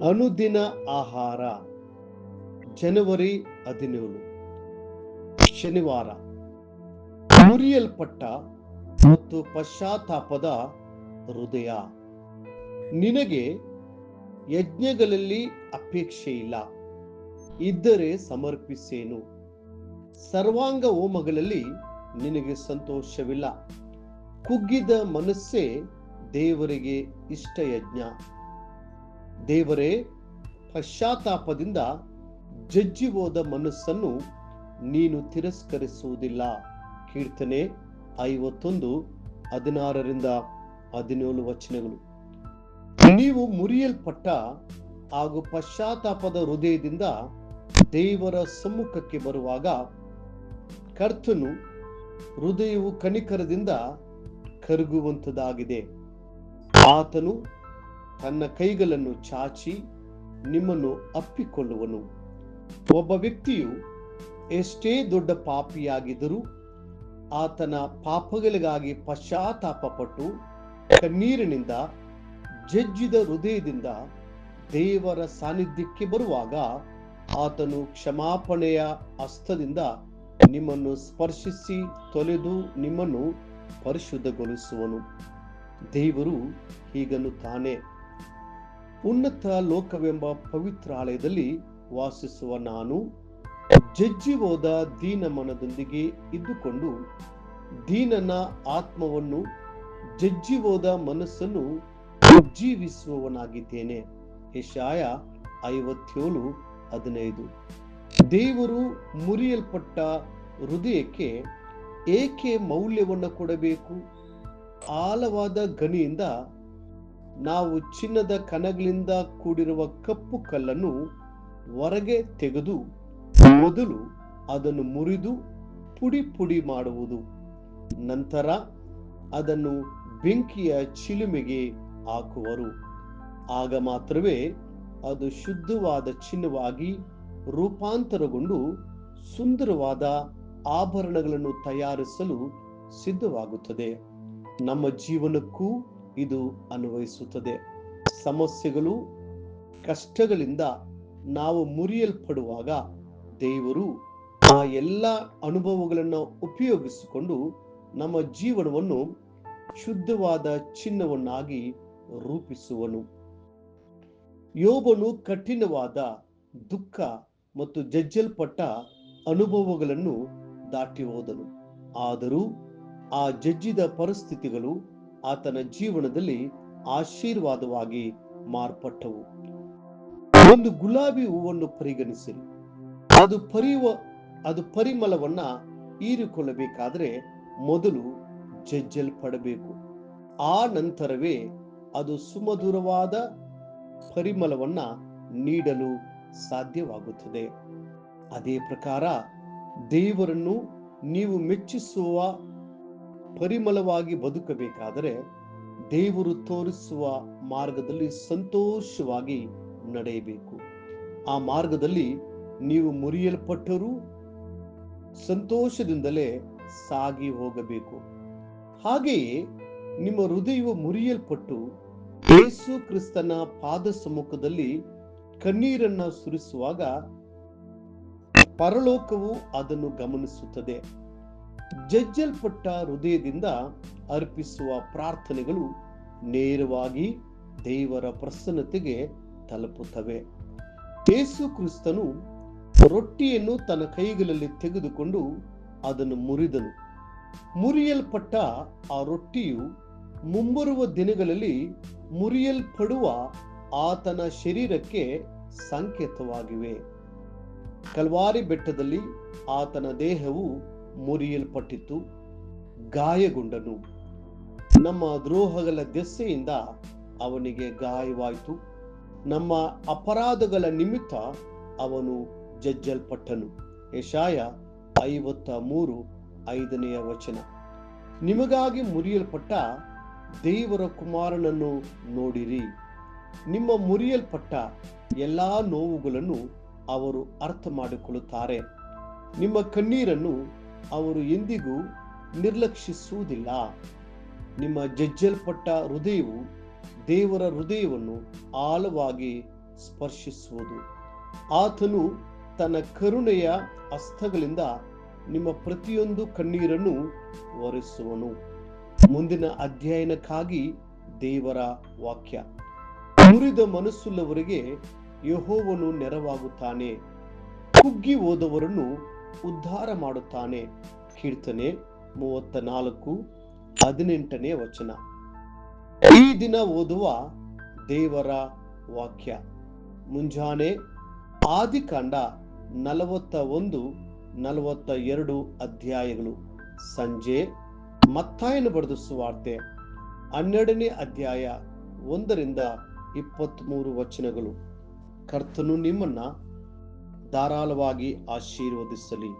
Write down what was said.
ಅನುದಿನ ಆಹಾರ ಜನವರಿ 17 ಶನಿವಾರ. ಮುರಿಯಲ್ಪಟ್ಟ ಮತ್ತು ಪಶ್ಚಾತ್ತಾಪದ ಹೃದಯ. ನಿನಗೆ ಯಜ್ಞಗಳಲ್ಲಿ ಅಪೇಕ್ಷೆ ಇಲ್ಲ, ಇದ್ದರೆ ಸಮರ್ಪಿಸೇನು. ಸರ್ವಾಂಗ ಹೋಮಗಳಲ್ಲಿ ನಿನಗೆ ಸಂತೋಷವಿಲ್ಲ. ಕುಗ್ಗಿದ ಮನಸ್ಸೇ ದೇವರಿಗೆ ಇಷ್ಟ ಯಜ್ಞ. ದೇವರೇ, ಪಶ್ಚಾತ್ತಾಪದಿಂದ ಜಜ್ಜಿ ಹೋದ ಮನಸ್ಸನ್ನು ನೀನು ತಿರಸ್ಕರಿಸುವುದಿಲ್ಲ. ಕೀರ್ತನೆ 51, 16-17 ವಚನಗಳು. ನೀವು ಮುರಿಯಲ್ಪಟ್ಟ ಹಾಗೂ ಪಶ್ಚಾತ್ತಾಪದ ಹೃದಯದಿಂದ ದೇವರ ಸಮ್ಮುಖಕ್ಕೆ ಬರುವಾಗ ಕರ್ತನು ಹೃದಯವು ಕನಿಕರದಿಂದ ಕರಗುವಂತದಾಗಿದೆ. ಆತನು ತನ್ನ ಕೈಗಳನ್ನು ಚಾಚಿ ನಿಮ್ಮನ್ನು ಅಪ್ಪಿಕೊಳ್ಳುವನು. ಒಬ್ಬ ವ್ಯಕ್ತಿಯು ಎಷ್ಟೇ ದೊಡ್ಡ ಪಾಪಿಯಾಗಿದ್ದರೂ ಆತನ ಪಾಪಗಳಿಗಾಗಿ ಪಶ್ಚಾತ್ತಾಪ ಪಟ್ಟು ಕಣ್ಣೀರಿನಿಂದ ಜಜ್ಜಿದ ಹೃದಯದಿಂದ ದೇವರ ಸಾನ್ನಿಧ್ಯಕ್ಕೆ ಬರುವಾಗ ಆತನು ಕ್ಷಮಾಪಣೆಯ ಹಸ್ತದಿಂದ ನಿಮ್ಮನ್ನು ಸ್ಪರ್ಶಿಸಿ ತೊಳೆದು ನಿಮ್ಮನ್ನು ಪರಿಶುದ್ಧಗೊಳಿಸುವನು. ದೇವರು ಹೀಗನ್ನುತ್ತಾನೆ, ಉನ್ನತ ಲೋಕವೆಂಬ ಪವಿತ್ರಾಲಯದಲ್ಲಿ ವಾಸಿಸುವ ನಾನು ಜಜ್ಜಿ ಹೋದ ದೀನ ಮನದೊಂದಿಗೆ ಇದ್ದುಕೊಂಡು ದೀನನ ಆತ್ಮವನ್ನು ಜಜ್ಜಿ ಹೋದ ಮನಸ್ಸನ್ನು ಉಜ್ಜೀವಿಸುವವನಾಗಿದ್ದೇನೆ. ಯೆಶಾಯ 57:15. ದೇವರು ಮುರಿಯಲ್ಪಟ್ಟ ಹೃದಯಕ್ಕೆ ಏಕೆ ಮೌಲ್ಯವನ್ನು ಕೊಡಬೇಕು? ಆಳವಾದ ಗಣಿಯಿಂದ ನಾವು ಚಿನ್ನದ ಕಣಗಳಿಂದ ಕೂಡಿರುವ ಕಪ್ಪು ಕಲ್ಲನ್ನು ಹೊರಗೆ ತೆಗೆದು ಮೊದಲು ಅದನ್ನು ಮುರಿದು ಪುಡಿ ಪುಡಿ ಮಾಡುವುದು. ನಂತರ ಅದನ್ನು ಬೆಂಕಿಯ ಚಿಲುಮೆಗೆ ಹಾಕುವರು. ಆಗ ಮಾತ್ರವೇ ಅದು ಶುದ್ಧವಾದ ಚಿನ್ನವಾಗಿ ರೂಪಾಂತರಗೊಂಡು ಸುಂದರವಾದ ಆಭರಣಗಳನ್ನು ತಯಾರಿಸಲು ಸಿದ್ಧವಾಗುತ್ತದೆ. ನಮ್ಮ ಜೀವನಕ್ಕೂ ಇದು ಅನ್ವಯಿಸುತ್ತದೆ. ಸಮಸ್ಯೆಗಳು, ಕಷ್ಟಗಳಿಂದ ನಾವು ಮುರಿಯಲ್ಪಡುವಾಗ ದೇವರು ಆ ಎಲ್ಲ ಅನುಭವಗಳನ್ನು ಉಪಯೋಗಿಸಿಕೊಂಡು ನಮ್ಮ ಜೀವನವನ್ನು ಶುದ್ಧವಾದ ಚಿನ್ನವನ್ನಾಗಿ ರೂಪಿಸುವನು. ಯೋಬನು ಕಠಿಣವಾದ ದುಃಖ ಮತ್ತು ಜಜ್ಜಲ್ಪಟ್ಟ ಅನುಭವಗಳನ್ನು ದಾಟಿ ಹೋದನು. ಆದರೂ ಆ ಜಜ್ಜಿದ ಪರಿಸ್ಥಿತಿಗಳು ಆತನ ಜೀವನದಲ್ಲಿ ಆಶೀರ್ವಾದವಾಗಿ ಮಾರ್ಪಟ್ಟವು. ಒಂದು ಗುಲಾಬಿ ಹೂವನ್ನು ಪರಿಗಣಿಸಿರಿ. ಅದು ಪರಿಮಳವನ್ನ ಹೀರಿಕೊಳ್ಳಬೇಕಾದ್ರೆ ಮೊದಲು ಜಜ್ಜಲ್ಪಡಬೇಕು. ಆ ನಂತರವೇ ಅದು ಸುಮಧುರವಾದ ಪರಿಮಳವನ್ನ ನೀಡಲು ಸಾಧ್ಯವಾಗುತ್ತದೆ. ಅದೇ ಪ್ರಕಾರ ದೇವರನ್ನು ನೀವು ಮೆಚ್ಚಿಸುವ ಪರಿಮಳವಾಗಿ ಬದುಕಬೇಕಾದರೆ ದೇವರು ತೋರಿಸುವ ಮಾರ್ಗದಲ್ಲಿ ಸಂತೋಷವಾಗಿ ನಡೆಯಬೇಕು. ಆ ಮಾರ್ಗದಲ್ಲಿ ನೀವು ಮುರಿಯಲ್ಪಟ್ಟರೂ ಸಂತೋಷದಿಂದಲೇ ಸಾಗಿ ಹೋಗಬೇಕು. ಹಾಗೆಯೇ ನಿಮ್ಮ ಹೃದಯವು ಮುರಿಯಲ್ಪಟ್ಟು ಯೇಸು ಕ್ರಿಸ್ತನ ಪಾದ ಸಮ್ಮುಖದಲ್ಲಿ ಕಣ್ಣೀರನ್ನ ಸುರಿಸುವಾಗ ಪರಲೋಕವು ಅದನ್ನು ಗಮನಿಸುತ್ತದೆ. ಜಜ್ಜಲ್ಪಟ್ಟ ಹೃದಯದಿಂದ ಅರ್ಪಿಸುವ ಪ್ರಾರ್ಥನೆಗಳು ನೇರವಾಗಿ ದೇವರ ಪ್ರಸನ್ನತೆಗೆ ತಲುಪುತ್ತವೆ. ಯೇಸು ಕ್ರಿಸ್ತನು ರೊಟ್ಟಿಯನ್ನು ತನ್ನ ಕೈಗಳಲ್ಲಿ ತೆಗೆದುಕೊಂಡು ಅದನ್ನು ಮುರಿದನು. ಮುರಿಯಲ್ಪಟ್ಟ ಆ ರೊಟ್ಟಿಯು ಮುಂಬರುವ ದಿನಗಳಲ್ಲಿ ಮುರಿಯಲ್ಪಡುವ ಆತನ ಶರೀರಕ್ಕೆ ಸಂಕೇತವಾಗಿವೆ. ಕಲ್ವಾರಿ ಬೆಟ್ಟದಲ್ಲಿ ಆತನ ದೇಹವು ಮುರಿಯಲ್ಪಟ್ಟಿತು, ಗಾಯಗೊಂಡನು. ನಮ್ಮ ದ್ರೋಹಗಳ ದೆಸೆಯಿಂದ ಅವನಿಗೆ ಗಾಯವಾಯಿತು. ನಮ್ಮ ಅಪರಾಧಗಳ ನಿಮಿತ್ತ ಅವನು ಜಜ್ಜಲ್ಪಟ್ಟನು. ಯೆಶಾಯ 53:5. ನಿಮಗಾಗಿ ಮುರಿಯಲ್ಪಟ್ಟ ದೇವರ ಕುಮಾರನನ್ನು ನೋಡಿರಿ. ನಿಮ್ಮ ಮುರಿಯಲ್ಪಟ್ಟ ಎಲ್ಲಾ ನೋವುಗಳನ್ನು ಅವರು ಅರ್ಥ ಮಾಡಿಕೊಳ್ಳುತ್ತಾರೆ. ನಿಮ್ಮ ಕಣ್ಣೀರನ್ನು ಅವರು ಎಂದಿಗೂ ನಿರ್ಲಕ್ಷಿಸುವುದಿಲ್ಲ. ನಿಮ್ಮ ಜಜ್ಜಲ್ಪಟ್ಟ ಹೃದಯವು ದೇವರ ಹೃದಯವನ್ನು ಆಳವಾಗಿ ಸ್ಪರ್ಶಿಸುವುದು. ಆತನು ತನ್ನ ಕರುಣೆಯ ಹಸ್ತಗಳಿಂದ ನಿಮ್ಮ ಪ್ರತಿಯೊಂದು ಕಣ್ಣೀರನ್ನು ಒರೆಸುವನು. ಮುಂದಿನ ಅಧ್ಯಯನಕ್ಕಾಗಿ ದೇವರ ವಾಕ್ಯ. ಮುರಿದ ಮನಸ್ಸುಳ್ಳವರಿಗೆ ಯೆಹೋವನು ನೆರವಾಗುತ್ತಾನೆ, ಕುಗ್ಗಿ ಹೋದವರನ್ನು ಉದ್ಧಾರ ಮಾಡುತ್ತಾನೆ. ಕೀರ್ತನೆ 34:18 ವಚನ. ಈ ದಿನ ಓದುವ ದೇವರ ವಾಕ್ಯ. ಮುಂಜಾನೆ ಆದಿಕಾಂಡ 41-42 ಅಧ್ಯಾಯಗಳು. ಸಂಜೆ ಮತ್ತಾಯನು ಬರೆದ ಸುವಾರ್ತೆ 12ನೇ ಅಧ್ಯಾಯ 1-23 ವಚನಗಳು. ಕರ್ತನು ನಿಮ್ಮನ್ನ ಧಾರಾಳವಾಗಿ ಆಶೀರ್ವದಿಸಲಿ.